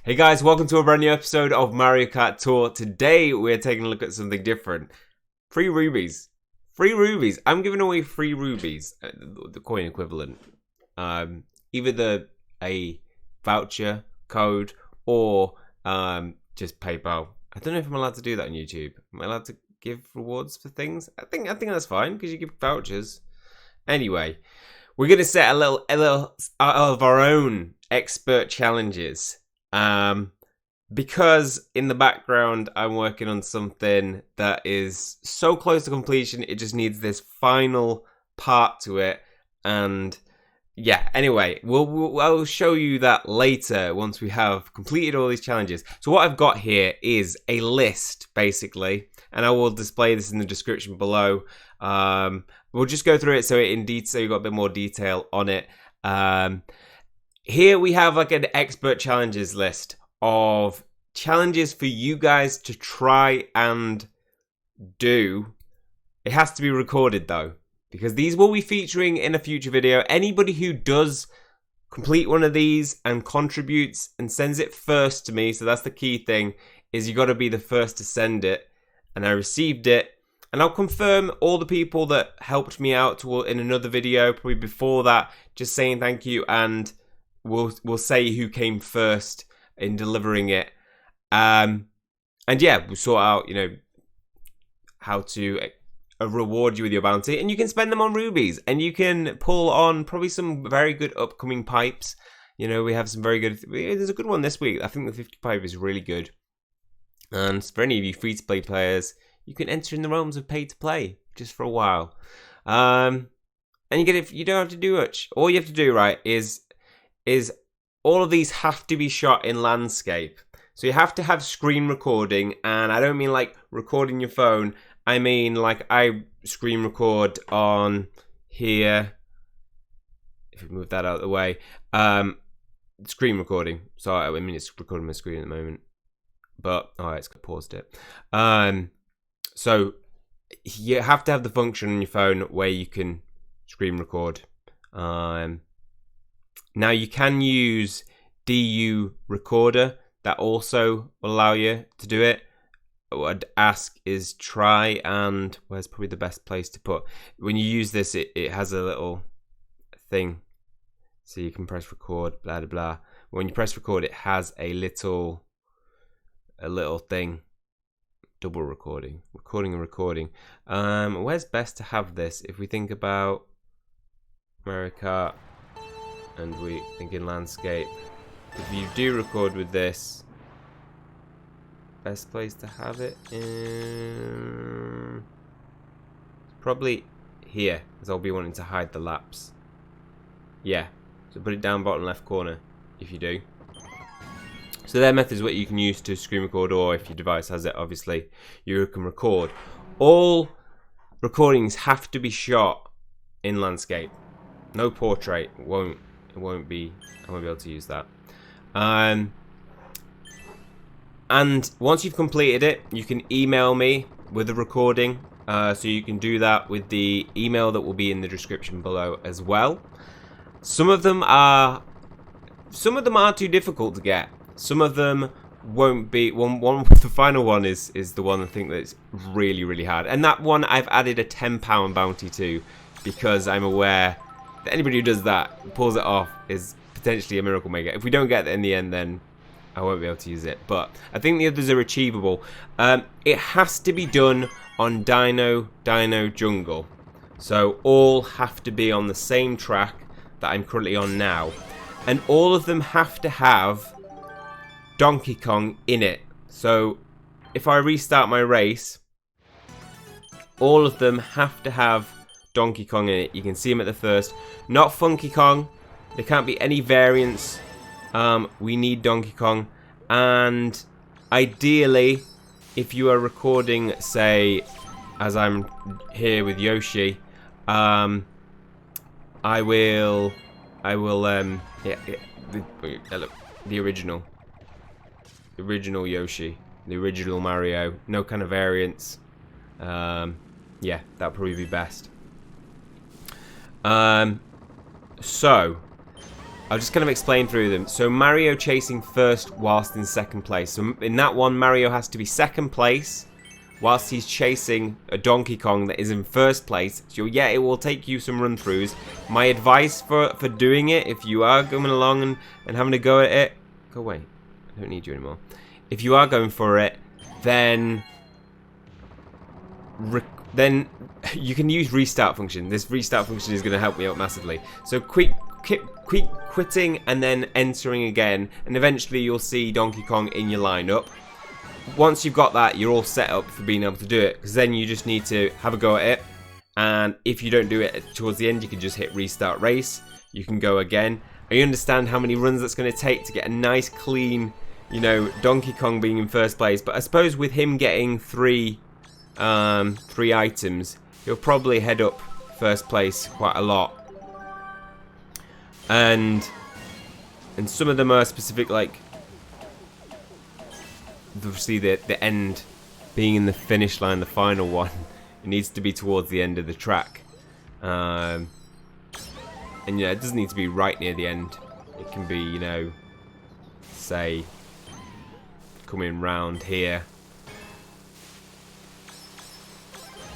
Hey guys, welcome to a brand new episode of Mario Kart Tour. Today we're taking a look at something different. Free rubies. Free rubies. I'm giving away free rubies, the coin equivalent. Either a voucher code or just PayPal. I don't know if I'm allowed to do that on YouTube. Am I allowed to give rewards for things? I think that's fine because you give vouchers. Anyway, we're gonna set a little out of our own expert challenges. Because in the background I'm working on something that is so close to completion, it just needs this final part to it. And yeah, anyway, I'll show you that later once we have completed all these challenges. So what I've got here is a list, basically, and I will display this in the description below. We'll just go through it so you've got a bit more detail on it. Here we have like an expert challenges list of challenges for you guys to try and do. It has to be recorded though, because these will be featuring in a future video. Anybody who does complete one of these and contributes and sends it first to me, so that's the key thing, is you got to be the first to send it. And I received it, and I'll confirm all the people that helped me out in another video, probably before that, just saying thank you, and we'll say who came first in delivering it. And yeah, we'll sort out, how to reward you with your bounty, and you can spend them on rubies, and you can pull on probably some very good upcoming pipes. We have some very good, there's a good one this week. I think the 50 pipe is really good. And for any of you free to play players, you can enter in the realms of pay to play just for a while. And you get it, you don't have to do much. All you have to do, right, is all of these have to be shot in Lanscape. So you have to have screen recording, and I don't mean like recording your phone. I mean like I screen record on here. If we move that out of the way, screen recording. So I mean it's recording my screen at the moment, but it's paused it. So you have to have the function on your phone where you can screen record. Now you can use DU recorder, that also will allow you to do it. What I'd ask is try and, where's probably the best place to put, when you use this it has a little thing, so you can press record, blah blah blah. When you press record it has a little thing, double recording and recording. Where's best to have this? If we think about Mario Kart and we think in Landscape, if you do record with this, best place to have it in probably here, because I'll be wanting to hide the laps. Yeah, so put it down bottom left corner if you do. So there are methods what you can use to screen record, or if your device has it, obviously you can record. All recordings have to be shot in Landscape. No portrait. I won't be able to use that. And once you've completed it, you can email me with the recording. So you can do that with the email that will be in the description below as well. Some of them are too difficult to get. Some of them won't be. The final one is the one I think that's really, really hard. And that one I've added a £10 bounty to, because I'm aware that anybody who does that, pulls it off, is potentially a miracle maker. If we don't get it in the end, then I won't be able to use it. But I think the others are achievable. It has to be done on DINO Jungle. So all have to be on the same track that I'm currently on now. And all of them have to have Donkey Kong in it. So if I restart my race, all of them have to have Donkey Kong in it. You can see him at the first. Not Funky Kong. There can't be any variants. We need Donkey Kong. And ideally, if you are recording, say, as I'm here with Yoshi, I will the original Yoshi, the original Mario, no kind of variants. Yeah, that'd probably be best. So I'll just kind of explain through them. So Mario chasing first whilst in second place. So in that one, Mario has to be second place whilst he's chasing a Donkey Kong that is in first place. So yeah, it will take you some run-throughs. My advice for doing it, if you are going along and having a go at it... Go away. I don't need you anymore. If you are going for it, then you can use restart function. This restart function is going to help me out massively. So quitting and then entering again, and eventually you'll see Donkey Kong in your lineup. Once you've got that, you're all set up for being able to do it, because then you just need to have a go at it, and if you don't do it towards the end, you can just hit restart race. You can go again. I understand how many runs that's going to take to get a nice clean, you know, Donkey Kong being in first place, but I suppose with him getting three items, he'll probably head up first place quite a lot. And some of them are specific, like obviously the end being in the finish line, the final one, it needs to be towards the end of the track. And yeah, it doesn't need to be right near the end. It can be, you know, say coming round here,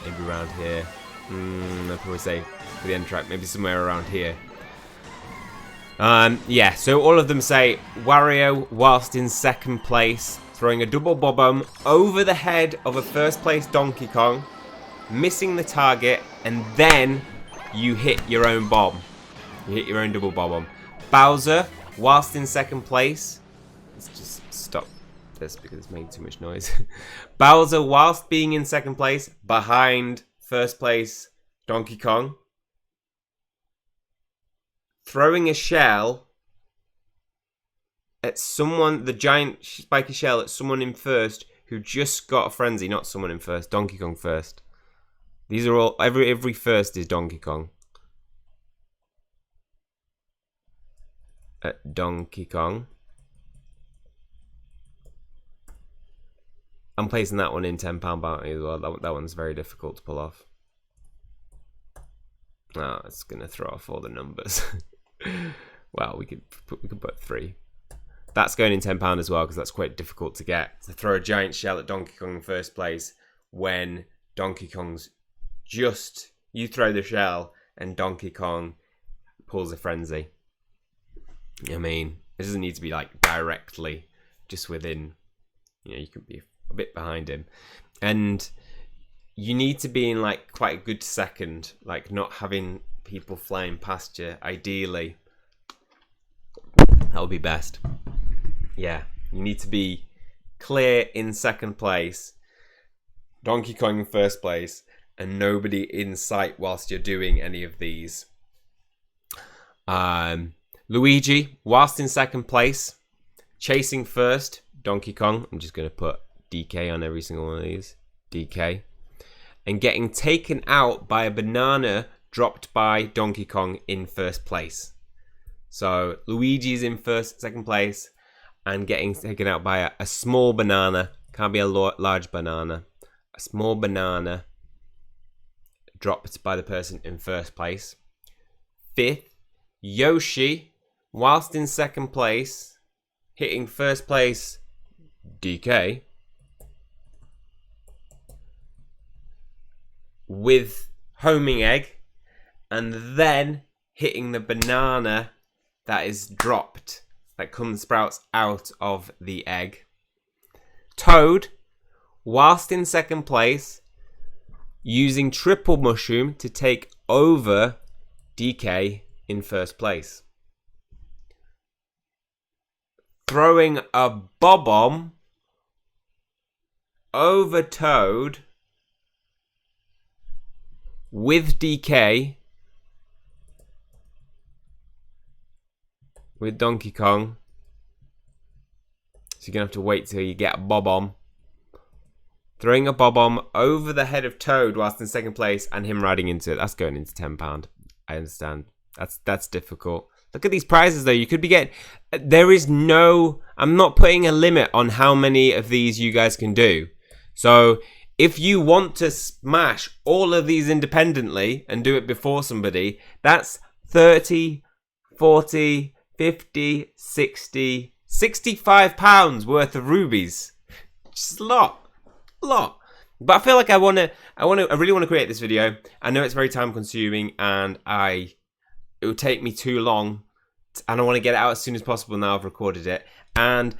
maybe around here. I'd probably say for the end track, maybe somewhere around here. Yeah, so all of them say Wario whilst in second place, throwing a double bobomb over the head of a first place Donkey Kong, missing the target, and then you hit your own bomb. You hit your own double bobomb. Bowser whilst in second place. Let's just stop this because it's making too much noise. Bowser whilst being in second place behind first place Donkey Kong, throwing a shell at someone, the giant spiky shell at someone in first who just got a frenzy, not someone in first, Donkey Kong first. These are all, every first is Donkey Kong. At Donkey Kong. I'm placing that one in £10 bounty as well. That one's very difficult to pull off. Oh, it's gonna throw off all the numbers. Well, we could put 3. That's going in £10 as well, because that's quite difficult to get. To throw a giant shell at Donkey Kong in first place when Donkey Kong's just, you throw the shell and Donkey Kong pulls a frenzy. I mean, it doesn't need to be like directly just within, you know, you can be a bit behind him. And you need to be in like quite a good second, like not having people flying past you, ideally. That would be best. Yeah, you need to be clear in second place, Donkey Kong in first place, and nobody in sight whilst you're doing any of these. Luigi, whilst in second place, chasing first, Donkey Kong. I'm just going to put DK on every single one of these. DK. And getting taken out by a banana dropped by Donkey Kong in first place. So Luigi's in second place and getting taken out by a small banana. Can't be a large banana. A small banana dropped by the person in first place. 5th, Yoshi, whilst in second place, hitting first place DK with homing egg, and then hitting the banana that is dropped, that sprouts out of the egg. Toad, whilst in second place, using triple mushroom to take over DK in first place. Throwing a bobomb over Toad with DK with Donkey Kong. So you're going to have to wait till you get a bobomb. Throwing a bobomb over the head of Toad whilst in second place and him riding into it. That's going into £10. I understand. That's difficult. Look at these prizes though. You could be getting... There is no... I'm not putting a limit on how many of these you guys can do. So if you want to smash all of these independently and do it before somebody, that's 30, 40, 50, 60, 65 pounds worth of rubies. Just a lot. But I feel like I really want to create this video. I know it's very time consuming and it would take me too long, and I want to get it out as soon as possible now I've recorded it. And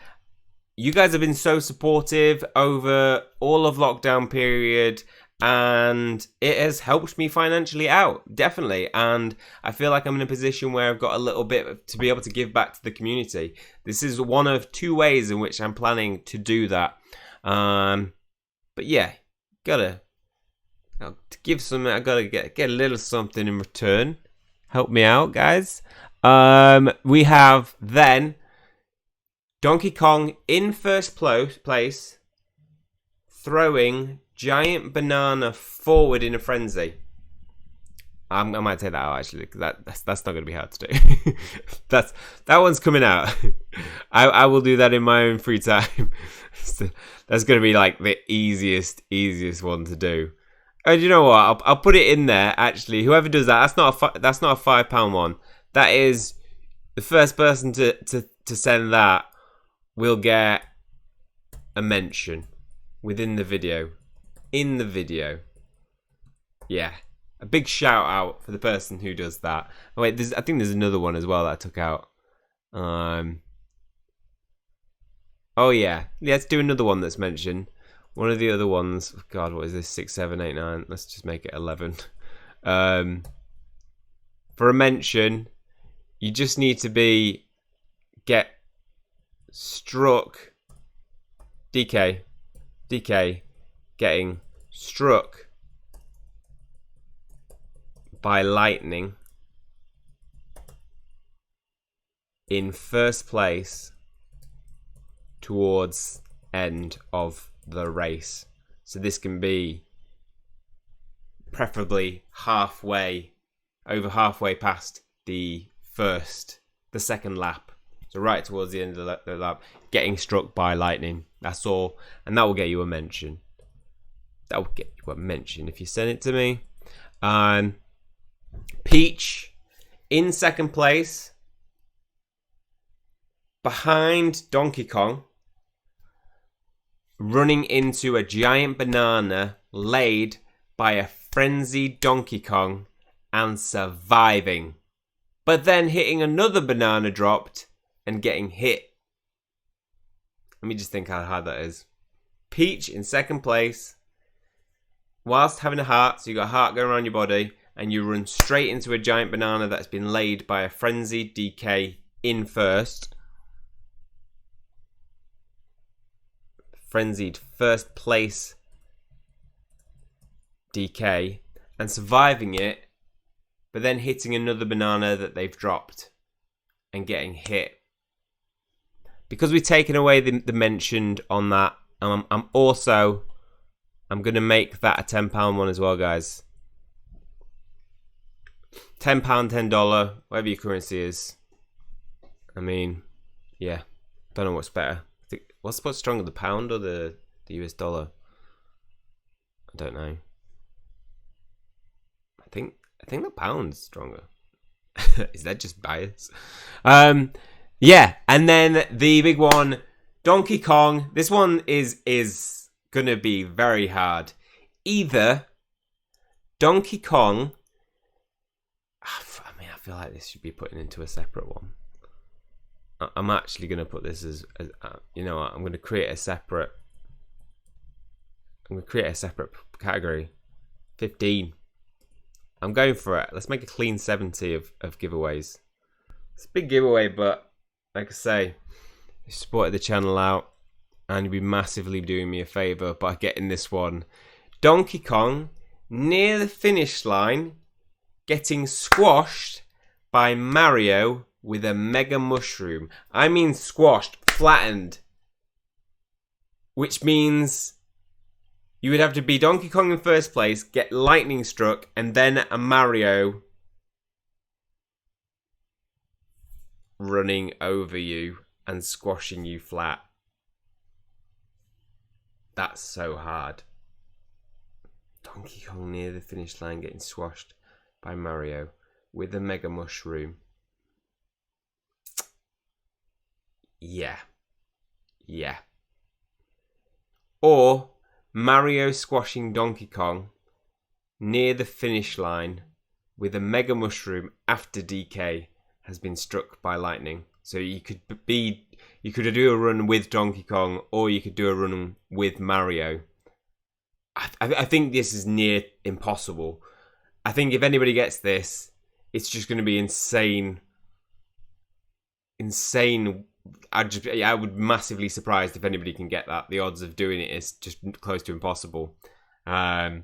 you guys have been so supportive over all of lockdown period, and it has helped me financially out, definitely. And I feel like I'm in a position where I've got a little bit to be able to give back to the community. This is one of 2 ways in which I'm planning to do that. But yeah, gotta give some. I gotta get a little something in return. Help me out, guys. We have then Donkey Kong in first place, throwing giant banana forward in a frenzy. I might take that out actually, because that's not going to be hard to do. that one's coming out. I will do that in my own free time. So that's going to be like the easiest one to do. And you know what? I'll put it in there. Actually, whoever does that, that's not a £5 one. That is the first person to send that will get a mention within the video. In the video. Yeah. A big shout out for the person who does that. Oh, wait, I think there's another one as well that I took out. Oh yeah. Let's do another one that's mentioned. One of the other ones. God, what is this? 6, 7, 8, 9. Let's just make it 11. For a mention, you just need to get struck. DK getting struck by lightning in first place towards end of the race. So this can be preferably over halfway past the second lap. So right towards the end of the lap, getting struck by lightning. That's all. And that will get you a mention. That will get you a mention if you send it to me. Peach in second place, behind Donkey Kong, running into a giant banana laid by a frenzied Donkey Kong and surviving, but then hitting another banana dropped and getting hit. Let me just think how hard that is. Peach in second place, whilst having a heart, so you got a heart going around your body, and you run straight into a giant banana that's been laid by a frenzied DK in first. Frenzied first place DK, and surviving it, but then hitting another banana that they've dropped and getting hit. Because we've taken away the mentioned on that, I'm going to make that a £10 one as well, guys. £10, $10, whatever your currency is. I mean, yeah, don't know what's better. What's stronger, the pound or the US dollar? I don't know. I think the pound's stronger. Is that just bias? Yeah, and then the big one, Donkey Kong. This one is gonna be very hard. Either Donkey Kong. I mean, I feel like this should be put into a separate one. I'm actually going to put this as you know what, I'm going to create a separate category. 15. I'm going for it. Let's make a clean 70 of giveaways. It's a big giveaway, but like I say, you supported the channel out and you'll be massively doing me a favour by getting this one. Donkey Kong near the finish line getting squashed by Mario with a mega mushroom. I mean squashed, flattened. Which means you would have to be Donkey Kong in first place, get lightning struck, and then a Mario running over you and squashing you flat. That's so hard. Donkey Kong near the finish line getting squashed by Mario with a mega mushroom. Yeah. Yeah. Or Mario squashing Donkey Kong near the finish line with a mega mushroom after DK has been struck by lightning. So you could do a run with Donkey Kong, or you could do a run with Mario. I think this is near impossible. I think if anybody gets this, it's just going to be insane. Insane. I would be massively surprised if anybody can get that. The odds of doing it is just close to impossible. Yeah.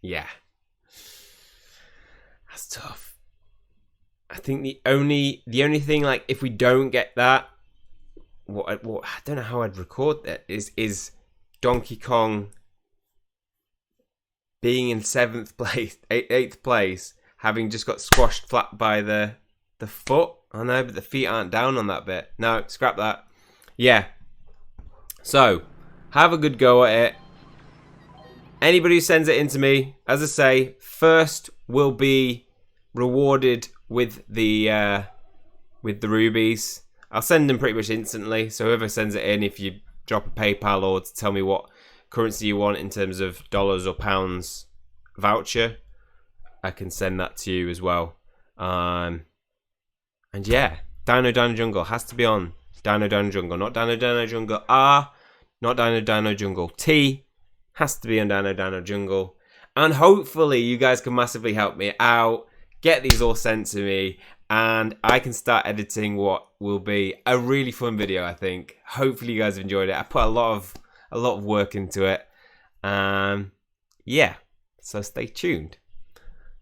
Yeah. That's tough. I think the only thing, like, if we don't get that, what I don't know how I'd record that is Donkey Kong being in 7th place, 8th place, having just got squashed flat by the foot. I know, but the feet aren't down on that bit. No, scrap that. Yeah. So, have a good go at it. Anybody who sends it in to me, as I say, first will be rewarded with the rubies. I'll send them pretty much instantly. So whoever sends it in, if you drop a PayPal or to tell me what currency you want in terms of dollars or pounds voucher, I can send that to you as well. And yeah, Dino Jungle has to be on Dino Jungle, not Dino Jungle R, not Dino Jungle T. Has to be on Dino Jungle. And hopefully you guys can massively help me out, get these all sent to me, and I can start editing what will be a really fun video, I think. Hopefully you guys have enjoyed it. I put a lot of work into it. Yeah, so stay tuned.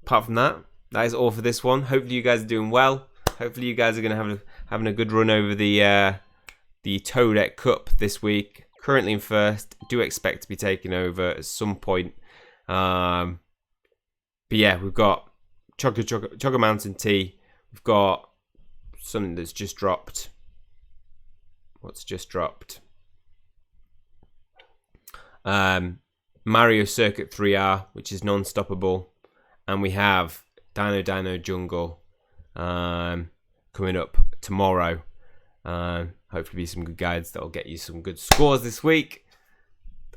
Apart from that, that is all for this one. Hopefully you guys are doing well. Hopefully you guys are going to having a good run over the Toadette Cup this week. Currently in first. Do expect to be taking over at some point. But yeah, we've got Chugga Mountain Tea. We've got something that's just dropped. What's just dropped? Mario Circuit 3R, which is non-stoppable. And we have Dino Jungle coming up tomorrow. Hopefully be some good guides that'll get you some good scores this week.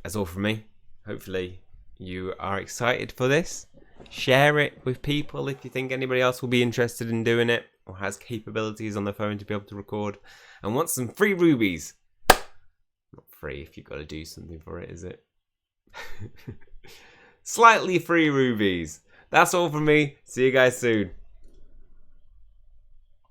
That's all from me. Hopefully you are excited for this. Share it with people if you think anybody else will be interested in doing it or has capabilities on their phone to be able to record and wants some free rubies. Not free if you've got to do something for it, is it? Slightly free rubies. That's all from me. See you guys soon.